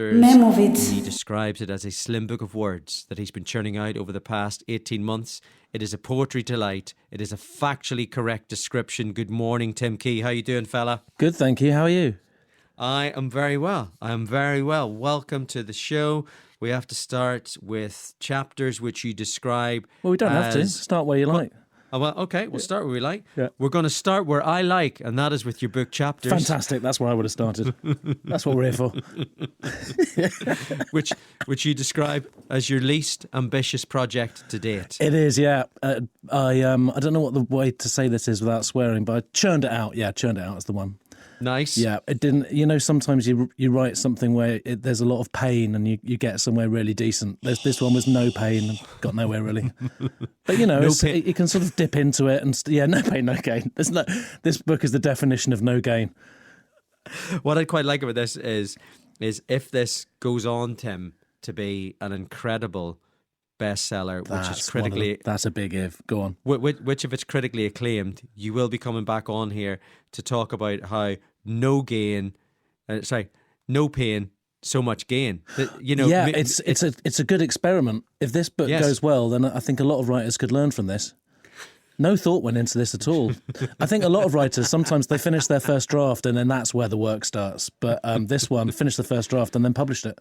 He describes it as a slim book of words that he's been churning out over the past 18 months. It is a poetry delight. It is a factually correct description. Good morning, Tim Key. How you doing, fella? Good, thank you. How are you? I am very well. Welcome to the show. We have to start with chapters which you describe. Well, we don't have to. Start where you like. Well, okay, we'll start where we like. Yeah. We're going to start where I like, and that is with your book chapters. Fantastic. That's where I would have started. That's what we're here for. which you describe as your least ambitious project to date. It is, yeah. I don't know what the way to say this is without swearing, but I churned it out. Yeah, churned it out is the one. Nice. Yeah, it didn't. You know, sometimes you write something where there's a lot of pain and you get somewhere really decent. This one was no pain, got nowhere really. But you know, you can sort of dip into it and no pain, no gain. This book is the definition of no gain. What I quite like about this is if this goes on, Tim, to be an incredible bestseller, that's a big if. Go on. Which if it's critically acclaimed, you will be coming back on here to talk about how no pain, so much gain. It's a good experiment. If this book goes well, then I think a lot of writers could learn from this. No thought went into this at all. I think a lot of writers, sometimes they finish their first draft and then that's where the work starts. But this one finished the first draft and then published it.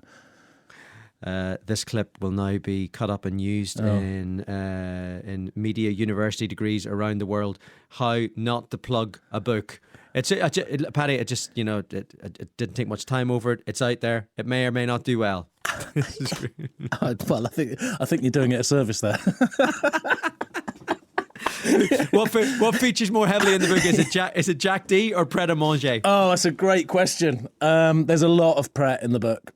This clip will now be cut up and used in media university degrees around the world. How not to plug a book. Paddy, it didn't take much time over it. It's out there. It may or may not do well. Well, I think you're doing it a service there. What features more heavily in the book? Is it Jack D or Pret a Manger? Oh, that's a great question. There's a lot of Pret in the book.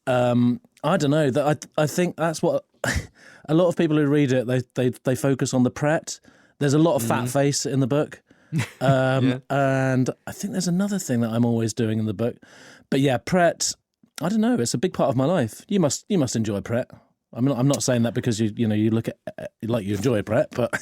I don't know. I think that's what a lot of people who read it they focus on the Pret. There's a lot of fat face in the book, and I think there's another thing that I'm always doing in the book. But yeah, Pret. I don't know. It's a big part of my life. You must enjoy Pret. I'm not saying that because you look at like you enjoy Pret, but.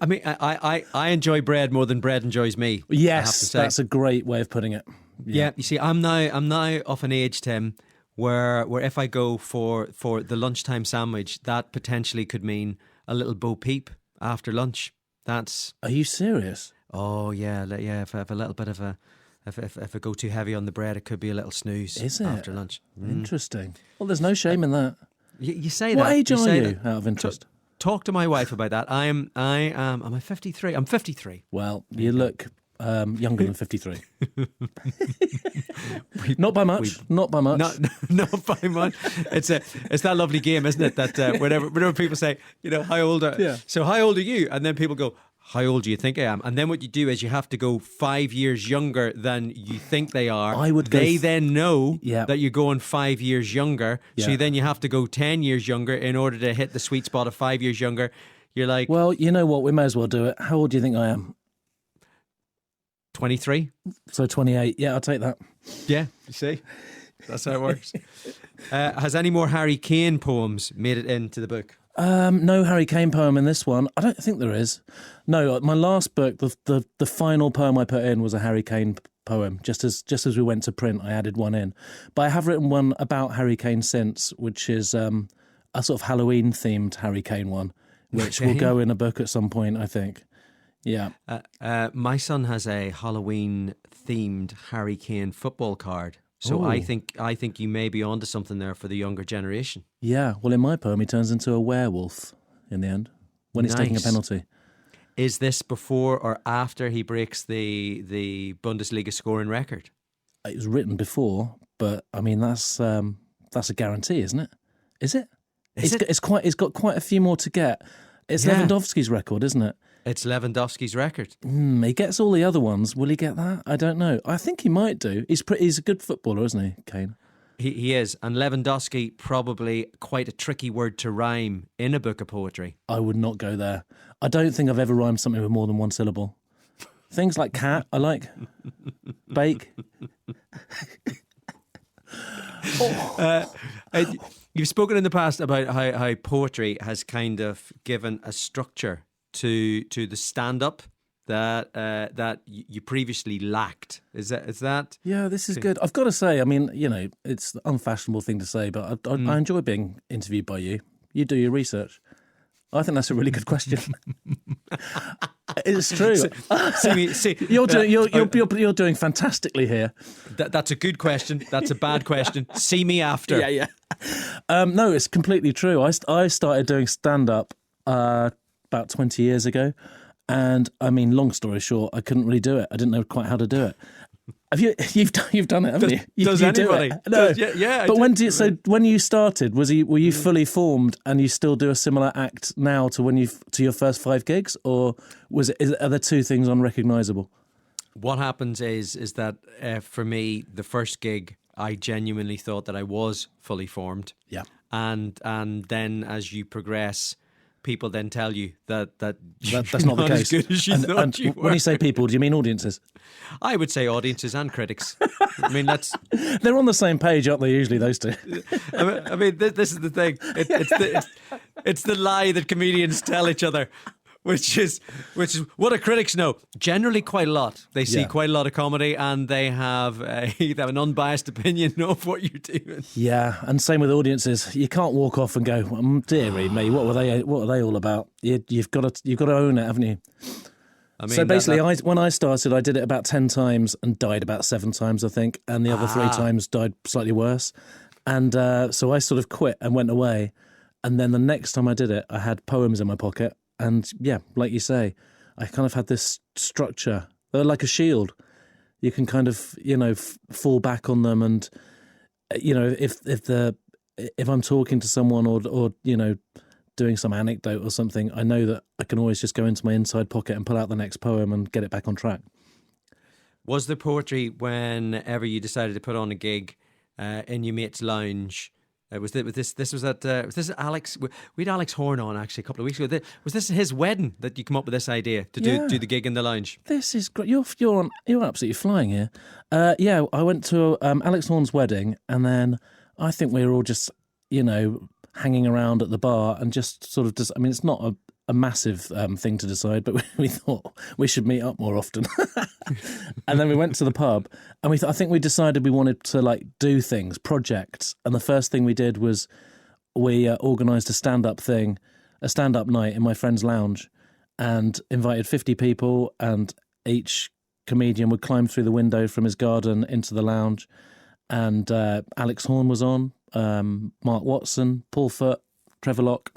I mean, I enjoy bread more than bread enjoys me. Yes, that's a great way of putting it. Yeah, you see, I'm now of an age, Tim, where if I go for the lunchtime sandwich, that potentially could mean a little Bo Peep after lunch. Are you serious? Oh yeah. If I have a little bit of a, if I go too heavy on the bread, it could be a little snooze. Is it? After lunch? Interesting. Well, there's no shame in that. You say what that. What age are you? That. Out of interest. Talk to my wife about that. Am I 53? I'm 53. Well, you look younger than 53. Not by much. Not by much. Not by much. It's that lovely game, isn't it? That whenever people say, how old are? Yeah. So how old are you? And then people go, how old do you think I am? And then what you do is you have to go 5 years younger than you think they are. They then know that you're going 5 years younger. Yeah. So then you have to go 10 years younger in order to hit the sweet spot of 5 years younger. You're like... Well, you know what? We may as well do it. How old do you think I am? 23. So 28. Yeah, I'll take that. Yeah, you see? That's how it works. Has any more Harry Kane poems made it into the book? No Harry Kane poem in this one. I don't think there is. No, my last book, the final poem I put in was a Harry Kane poem. Just as we went to print, I added one in. But I have written one about Harry Kane since, which is a sort of Halloween-themed Harry Kane one, which will go in a book at some point, I think. Yeah. My son has a Halloween-themed Harry Kane football card. So I think you may be onto something there for the younger generation. Yeah, well, in my poem, he turns into a werewolf in the end when he's taking a penalty. Is this before or after he breaks the Bundesliga scoring record? It was written before, but I mean that's a guarantee, isn't it? Is it? It's got quite a few more to get. It's Lewandowski's record, isn't it? It's Lewandowski's record. He gets all the other ones. Will he get that? I don't know. I think he might do. He's a good footballer, isn't he, Kane? He is. And Lewandowski, probably quite a tricky word to rhyme in a book of poetry. I would not go there. I don't think I've ever rhymed something with more than one syllable. Things like cat, I like. Bake. You've spoken in the past about how poetry has kind of given a structure to the stand-up that you previously lacked? Is that? Yeah, this is good. I've got to say, I mean, it's an unfashionable thing to say, but I enjoy being interviewed by you. You do your research. I think that's a really good question. It's true. You're doing fantastically here. That's a good question. That's a bad question. See me after. Yeah. No, it's completely true. I started doing stand-up about 20 years ago. And I mean, long story short, I couldn't really do it. I didn't know quite how to do it. You've done it, haven't you? Does anybody? No. Yeah. But when you started, were you fully formed, and you still do a similar act now to your first 5 gigs, or are there two things unrecognisable? What happens is that for me, the first gig, I genuinely thought that I was fully formed. Yeah. And then as you progress, people then tell you that that's not the case. As good as you thought you were. When you say people, do you mean audiences? I would say audiences and critics. I mean, they're on the same page, aren't they? Usually, those two. I mean, this is the thing. It's the lie that comedians tell each other. Which is what do critics know? Generally, quite a lot. They see quite a lot of comedy, and they have an unbiased opinion of what you're doing. Yeah, and same with audiences. You can't walk off and go, "Dearie me, what are they all about?" You've got to own it, haven't you? I mean, so basically, when I started, I did it about 10 times and died about 7 times, I think, and the other 3 times died slightly worse. And so I sort of quit and went away. And then the next time I did it, I had poems in my pocket. And yeah, like you say, I kind of had this structure. They're like a shield. You can kind of, fall back on them. And, if I'm talking to someone or doing some anecdote or something, I know that I can always just go into my inside pocket and pull out the next poem and get it back on track. Was there poetry whenever you decided to put on a gig in your mate's lounge? Was this Alex? We had Alex Horn on actually a couple of weeks ago. Was this his wedding that you come up with this idea to do the gig in the lounge? This is great. You're absolutely flying here. I went to Alex Horn's wedding, and then I think we were all just hanging around at the bar and just sort of I mean, it's not a massive thing to decide, but we thought we should meet up more often. And then we went to the pub, and I think we decided we wanted to do things, projects. And the first thing we did was we organised a stand-up night in my friend's lounge, and invited 50 people, and each comedian would climb through the window from his garden into the lounge. And Alex Horn was on, Mark Watson, Paul Foot, Trevor Locke.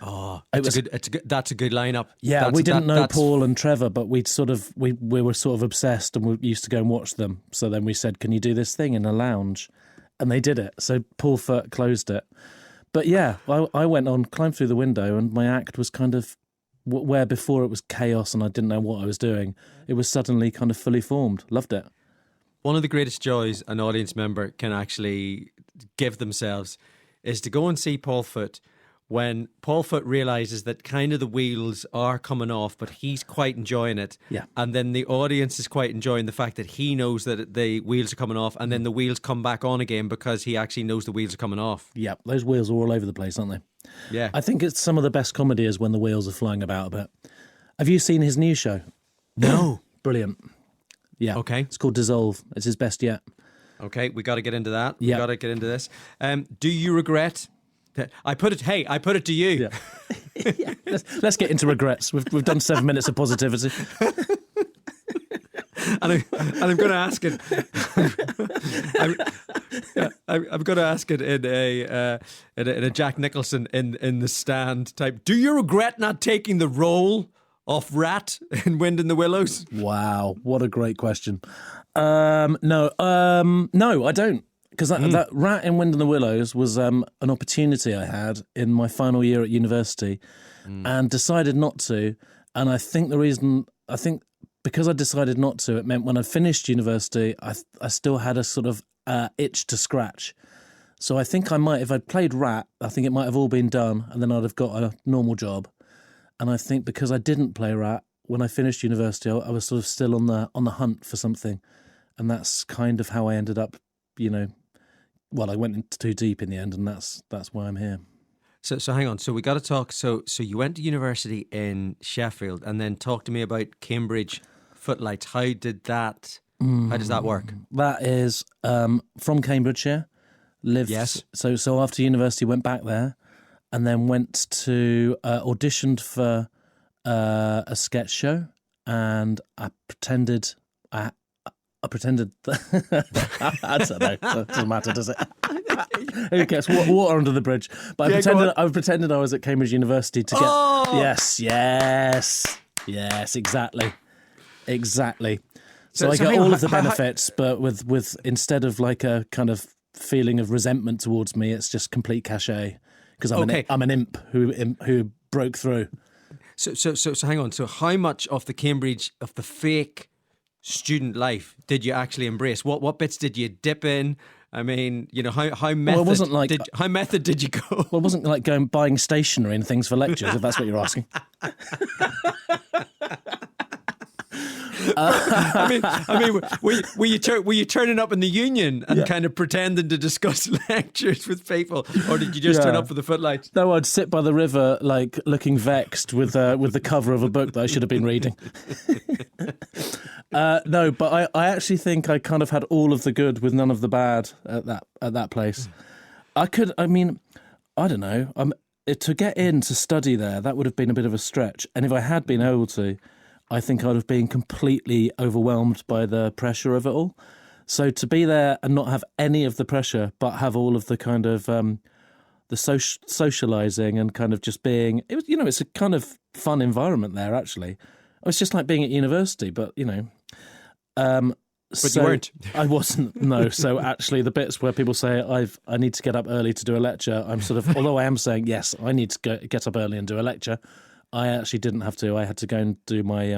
Oh, that's a good lineup. Yeah, we didn't know Paul and Trevor, but we were sort of obsessed, and we used to go and watch them. So then we said, "Can you do this thing in a lounge?" And they did it. So Paul Foot closed it. But yeah, I went on, climbed through the window, and my act was kind of where before it was chaos and I didn't know what I was doing. It was suddenly kind of fully formed. Loved it. One of the greatest joys an audience member can actually give themselves is to go and see Paul Foot when Paul Foot realises that kind of the wheels are coming off, but he's quite enjoying it. Yeah. And then the audience is quite enjoying the fact that he knows that the wheels are coming off, and then the wheels come back on again because he actually knows the wheels are coming off. Yeah, those wheels are all over the place, aren't they? Yeah. I think it's some of the best comedy is when the wheels are flying about a bit. Have you seen his new show? No. Brilliant. Yeah. Okay. It's called Dissolve. It's his best yet. Okay, we got to get into that. Yeah. We got to get into this. Do you regret... I put it to you. Yeah. Yeah. Let's get into regrets. We've done 7 minutes of positivity. and I'm going to ask it. I'm going to ask it in a Jack Nicholson in the Stand type. Do you regret not taking the role of Rat in Wind in the Willows? Wow, what a great question. No, I don't. Because that Rat in Wind in the Willows was an opportunity I had in my final year at university and decided not to. And I think because I decided not to, it meant when I finished university, I still had a sort of itch to scratch. So I think I might, if I'd played Rat, I think it might have all been done and then I'd have got a normal job. And I think because I didn't play Rat, when I finished university, I was sort of still on the hunt for something. And that's kind of how I ended up, well, I went into too deep in the end, and that's why I'm here. So hang on. So we got to talk. So you went to university in Sheffield, and then talk to me about Cambridge Footlights. How did that? How does that work? That is from Cambridgeshire. Lived. Yes. So after university, went back there, and then went to auditioned for a sketch show, and I pretended. I pretended. I don't know. That doesn't matter, does it? Who cares? Water under the bridge. But I pretended I was at Cambridge University to get. Yes, exactly. So I got all of the benefits, but with instead of like a kind of feeling of resentment towards me, it's just complete cachet because I'm an imp who broke through. So hang on. So how much of the fake student life did you actually embrace? What bits did you dip in? I mean, how method? Well, it wasn't like how method did you go? Well, it wasn't like buying stationery and things for lectures, if that's what you're asking. I mean, were you turning up in the union and kind of pretending to discuss lectures with people, or did you just turn up for the footlights? No, I'd sit by the river, like looking vexed with the cover of a book that I should have been reading. No, but I actually think I kind of had all of the good with none of the bad at that place. I don't know. To get in to study there, that would have been a bit of a stretch, and if I had been able to, I think I'd have been completely overwhelmed by the pressure of it all. So to be there and not have any of the pressure, but have all of the kind of the socialising and kind of just being, it's a kind of fun environment there, actually. It's just like being at university, but, But you weren't. I wasn't, no. So actually the bits where people say I need to get up early to do a lecture, I'm sort of, although I am saying, yes, I need to get up early and do a lecture, I actually didn't have to. I had to go and do my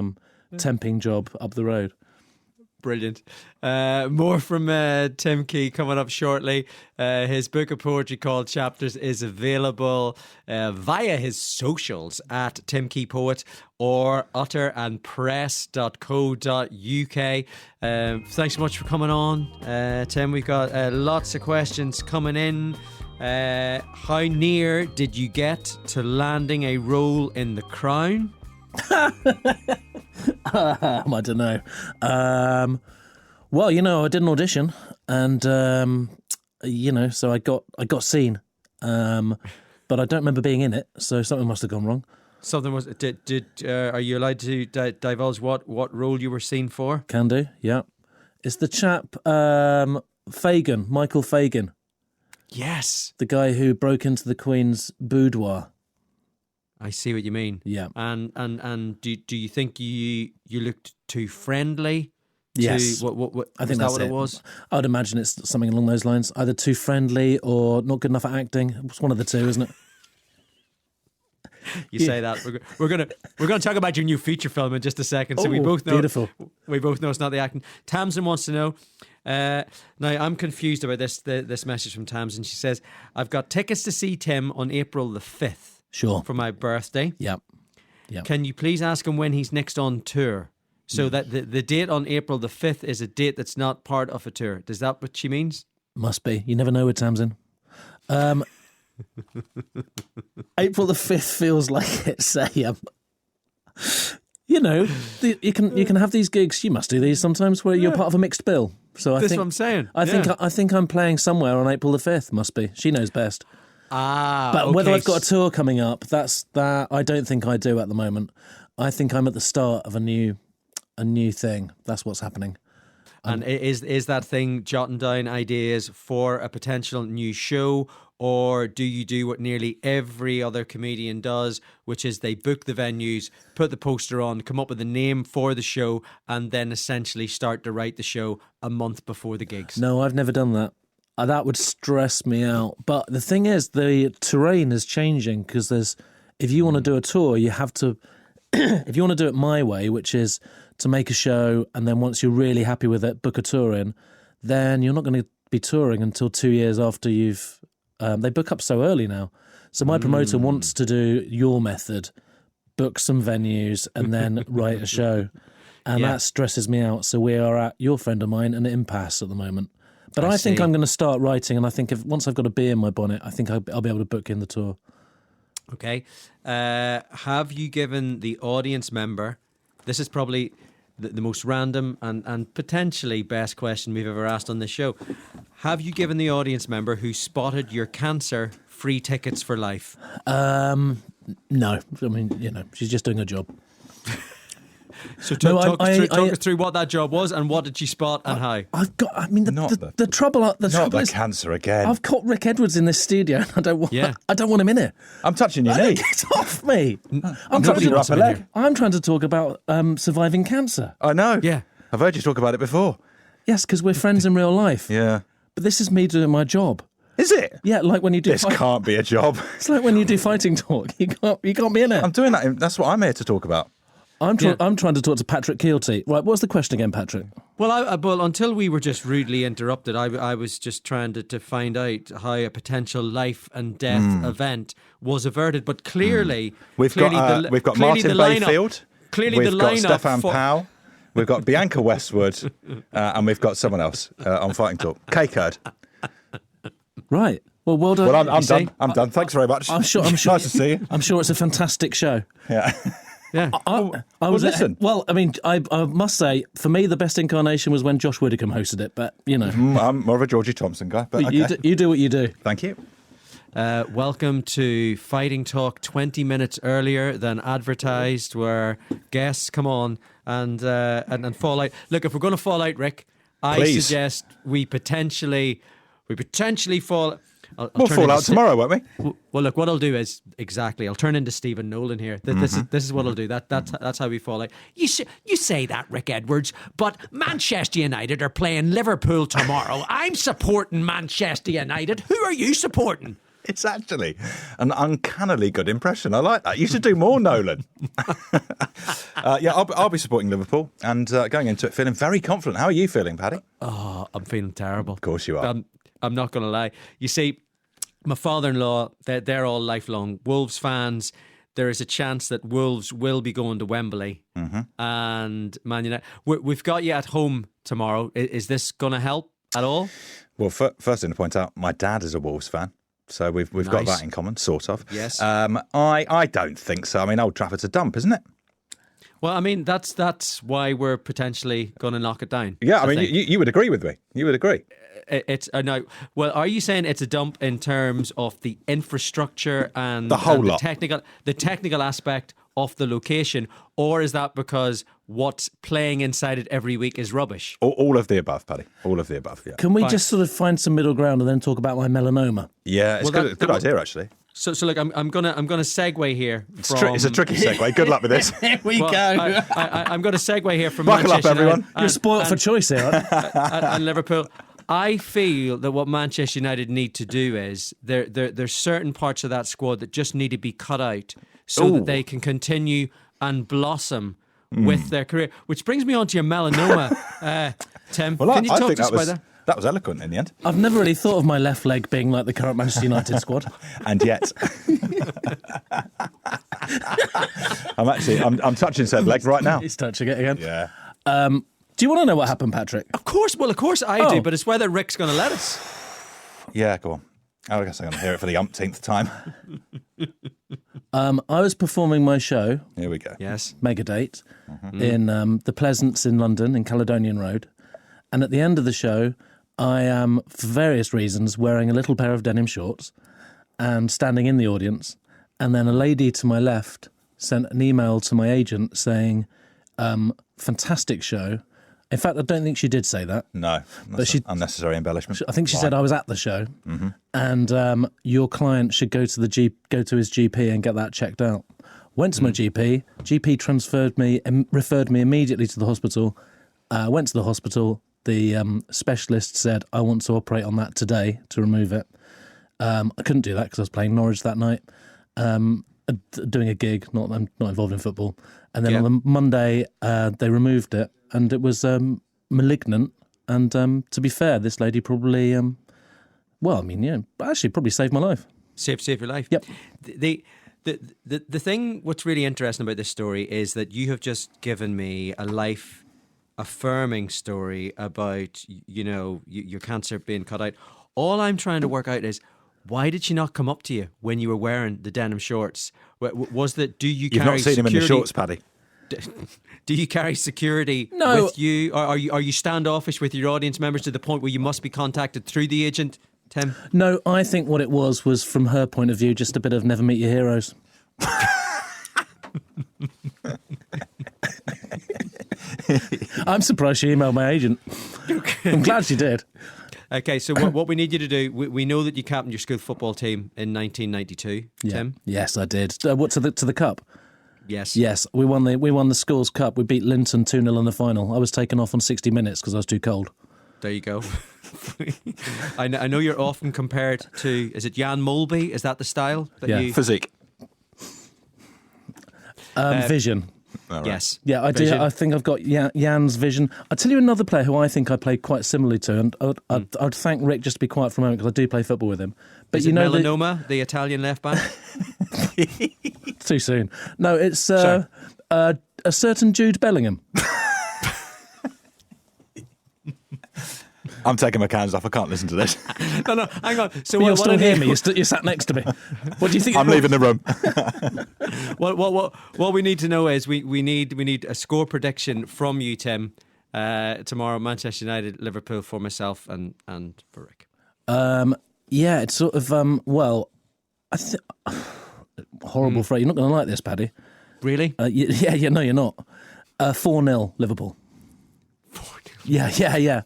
temping job up the road. Brilliant. More from Tim Key coming up shortly. His book of poetry called Chapters is available via his socials at Tim Key Poet or utterandpress.co.uk. Thanks so much for coming on, Tim. We've got lots of questions coming in. How near did you get to landing a role in The Crown? I don't know. Well, I did an audition, and so I got seen, but I don't remember being in it. So something must have gone wrong. Something was. Are you allowed to divulge what role you were seen for? Can do. Yeah, it's the chap Fagin, Michael Fagin. Yes, the guy who broke into the Queen's boudoir. I see what you mean. Yeah. And do you think you looked too friendly? Yes. What I think that's what it was. I would imagine it's something along those lines. Either too friendly or not good enough at acting. It's one of the two, isn't it? You say that. We're gonna talk about your new feature film in just a second. So we both know. Beautiful. We both know it's not the acting. Tamsin wants to know. Now I'm confused about this message from Tamsin. She says, "I've got tickets to see Tim on April the 5th. Sure. For my birthday. Yep. Can you please ask him when he's next on tour? So that the date on April the 5th is a date that's not part of a tour. Is that what she means? Must be. You never know with Tamsin. April the 5th feels like it's a... you can have these gigs. You must do these sometimes where you're part of a mixed bill. So That's what I'm saying. I think I'm playing somewhere on April the 5th. Must be. She knows best. But okay. Whether I've got a tour coming up, that I don't think I do at the moment. I think I'm at the start of a new thing. That's what's happening. And is that thing jotting down ideas for a potential new show, or do you do what nearly every other comedian does, which is they book the venues, put the poster on, come up with a name for the show, and then essentially start to write the show a month before the gigs? No, I've never done that. That would stress me out. But the thing is, the terrain is changing because if you want to do a tour, you have to, if you want to do it my way, which is to make a show and then once you're really happy with it, book a tour in, then you're not going to be touring until 2 years after you've, they book up so early now. So my promoter wants to do your method, book some venues and then write a show. And that stresses me out. So we are at your friend of mine an impasse at the moment. But I think I'm going to start writing, and I think once I've got a bee in my bonnet, I think I'll be able to book in the tour. Okay. Have you given the audience member, this is probably the most random and potentially best question we've ever asked on this show. Have you given the audience member who spotted your cancer free tickets for life? No. I mean, she's just doing her job. So talk us through what that job was and what did she spot and how. I've got. I mean, the trouble. The trouble is cancer again. I've caught Rick Edwards in this studio. And I don't want. Yeah. I don't want him in here. I'm touching your knee. Get off me! I'm touching your upper leg. I'm trying to talk about surviving cancer. I know. Yeah, I've heard you talk about it before. Yes, because we're friends in real life. Yeah. But this is me doing my job. Is it? Yeah, like when you do. This can't be a job. It's like when you do fighting talk. You can't be in it. I'm doing that. That's what I'm here to talk about. I'm trying to talk to Patrick Kielty. Right, what's the question again, Patrick? Well, well, until we were just rudely interrupted, I was just trying to find out how a potential life and death event was averted. But clearly, we've got Martin Bayfield. Clearly, we've the got lineup. Stefan Powell. We've got Bianca Westwood, and we've got someone else on Fighting Talk. K-Curd. Right. Well done. Well, I'm done. I'm done. Thanks very much. I'm sure. Nice to see you. I'm sure it's a fantastic show. Yeah. Yeah. I was listen. Well, I mean, I must say, for me, the best incarnation was when Josh Widdicombe hosted it. But I'm more of a Georgie Thompson guy. But okay. you do what you do. Thank you. Welcome to Fighting Talk 20 minutes earlier than advertised, where guests come on and fall out. Look, if we're going to fall out, Rick, I suggest we potentially fall. We'll fall out tomorrow, won't we? Well, look, what I'll do is I'll turn into Stephen Nolan here. This is what I'll do. That's how we fall out. You say that, Rick Edwards, but Manchester United are playing Liverpool tomorrow. I'm supporting Manchester United. Who are you supporting? It's actually an uncannily good impression. I like that. You should do more, Nolan. I'll be supporting Liverpool and going into it feeling very confident. How are you feeling, Paddy? Oh, I'm feeling terrible. Of course you are. I'm not going to lie. You see, my father-in-law, they're all lifelong Wolves fans. There is a chance that Wolves will be going to Wembley and Man United. We've got you at home tomorrow. Is this going to help at all? Well, first thing to point out, my dad is a Wolves fan. So we've got that in common, sort of. Yes. I don't think so. I mean, Old Trafford's a dump, isn't it? Well, I mean, that's why we're potentially going to knock it down. Yeah, I mean, you would agree with me. You would agree. It's no. Well, are you saying it's a dump in terms of the infrastructure and the whole lot, the technical aspect of the location, or is that because what's playing inside it every week is rubbish? All of the above, Paddy. All of the above. Yeah. Can we just sort of find some middle ground and then talk about my melanoma? Yeah, it's good idea actually. So look, I'm gonna segue here. It's a tricky segue. Good luck with this. Here we go. I'm going to segue here from Buckle Manchester up, everyone. You're spoiled for choice here. and Liverpool. I feel that what Manchester United need to do is there's certain parts of that squad that just need to be cut out so that they can continue and blossom with their career. Which brings me on to your melanoma, Tim. Well, can you I talk think to us about that? That was eloquent in the end. I've never really thought of my left leg being like the current Manchester United squad. And yet. I'm touching said leg right now. He's touching it again. Yeah. Do you want to know what happened, Patrick? Of course I do, but it's whether Rick's going to let us. Yeah, go on. I guess I'm going to hear it for the umpteenth time. I was performing my show. Here we go. Yes. Mega Date in the Pleasance in London, in Caledonian Road. And at the end of the show, I am, for various reasons, wearing a little pair of denim shorts and standing in the audience. And then a lady to my left sent an email to my agent saying, fantastic show. In fact, I don't think she did say that. No, that's unnecessary embellishment. I think she said I was at the show, and your client should go to his GP and get that checked out. Went to my GP. GP referred me immediately to the hospital. Went to the hospital. The specialist said, I want to operate on that today to remove it. I couldn't do that because I was playing Norwich that night, doing a gig. I'm not involved in football. And then on the Monday, they removed it, and it was malignant. And to be fair, this lady probably, actually probably saved my life. Save your life. Yep. The thing what's really interesting about this story is that you have just given me a life affirming story about your cancer being cut out. All I'm trying to work out is Why did she not come up to you when you were wearing the denim shorts? Was that, do you You've carry not seen him in the security- shorts, Paddy. Do you carry security No. with you? Or are you standoffish with your audience members to the point where you must be contacted through the agent, Tim? No, I think what it was from her point of view, just a bit of never meet your heroes. I'm surprised she emailed my agent. I'm glad she did. Okay, so what we need you to do, we know that you captained your school football team in 1992, Tim. Yes, I did. What to the cup? Yes. Yes, we won the schools cup. We beat Linton 2-0 in the final. I was taken off on 60 minutes because I was too cold. There you go. I know you're often compared to, is it Jan Molby? Is that the style? That Yeah. you... Physique. Vision. All right. Yes. Yeah, I do. Vision. I think I've got Jan's vision. I'll tell you another player who I think I played quite similarly to, and I'd thank Rick just to be quiet for a moment because I do play football with him. But Is you it know, Melanoma, the Italian left back? too soon. No, it's a certain Jude Bellingham. I'm taking my cans off. I can't listen to this. No, hang on. So But you'll what still I hear need- me. You're sat next to me. What do you think? I'm leaving the room. What we need to know is we need a score prediction from you, Tim. Tomorrow, Manchester United, Liverpool for myself and for Rick. Yeah, it's sort of I think horrible phrase. You're not going to like this, Paddy. Really? Yeah. No, you're not. 4-0 Liverpool. 4-0. Yeah.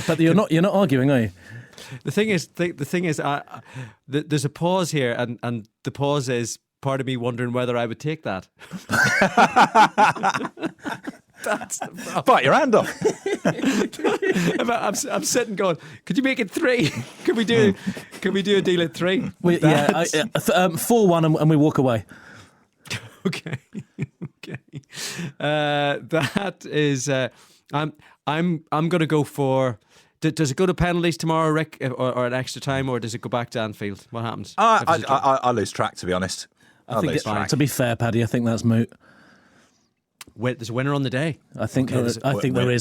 But you're not arguing, are you? The thing is, there's a pause here, and the pause is part of me wondering whether I would take that. That's the problem. Bite your hand off. I'm sitting going, could you make it 3? Could we do a deal at 3? 4-1 and we walk away. Okay. That is. I'm going to go for. Does it go to penalties tomorrow, Rick, or an extra time, or does it go back to Anfield? What happens? I lose track, to be honest. To be fair, Paddy, I think that's moot. There's a winner on the day. I think there is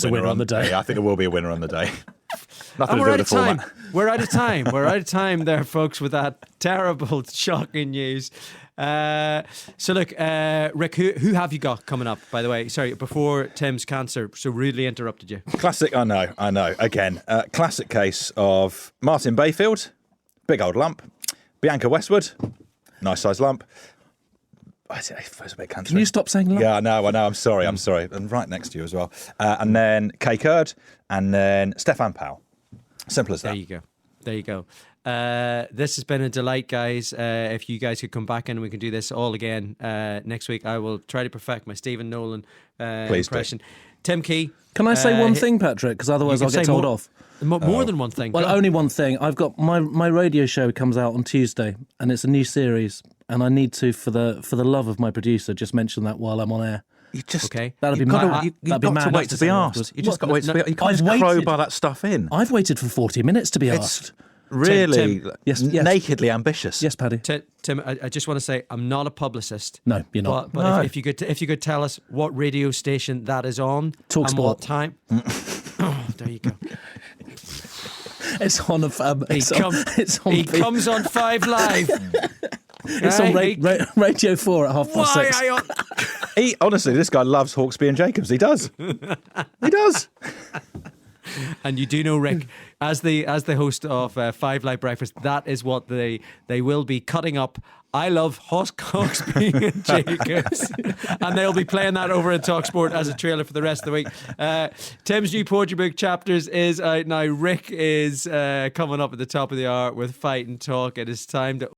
a winner on the day. Yeah, I think there will be a winner on the day. And Nothing to we're do out with of the time. format. We're out of time. We're out of time there, folks, with that terrible, shocking news. So look, Rick, who have you got coming up, by the way? Sorry, before Tim's cancer so rudely interrupted you. Classic, I know. Again, classic case of Martin Bayfield, big old lump. Bianca Westwood, nice sized lump. I suppose a bit country. Can you stop saying that? Yeah, I know. I'm sorry. And right next to you as well. And then Kay Kurd, and then Stefan Powell. Simple as that. There you go. This has been a delight, guys. If you guys could come back in, we can do this all again next week. I will try to perfect my Stephen Nolan impression. Tim Key. Can I say one thing, Patrick? Because otherwise I'll get told off. More than one thing. Well, only one thing. I've got my radio show comes out on Tuesday, and it's a new series, and I need to, for the love of my producer, just mention that while I'm on air. You just okay. That'll be you've got mad. to wait to be asked. You just got to wait to be asked. You can't just crowbar that stuff in. I've waited for 40 minutes to be asked. Really, Yes. nakedly ambitious. Yes, Paddy. Tim, I just want to say I'm not a publicist. No, you're not. But No. if you could tell us what radio station that is on, Talk and Sport. what time. Oh, there you go. It's on He comes on 5 Live. It's on Radio 4 at 6:30. Honestly, this guy loves Hawksby and Jacobs. He does. He does. And you do know, Rick, as the host of 5 Live Breakfast, that is what they will be cutting up. I love Hawksby and Jacobs, and they'll be playing that over in TalkSport as a trailer for the rest of the week. Tim's new poetry book chapters is out now. Rick is coming up at the top of the hour with Fight and Talk. It is time to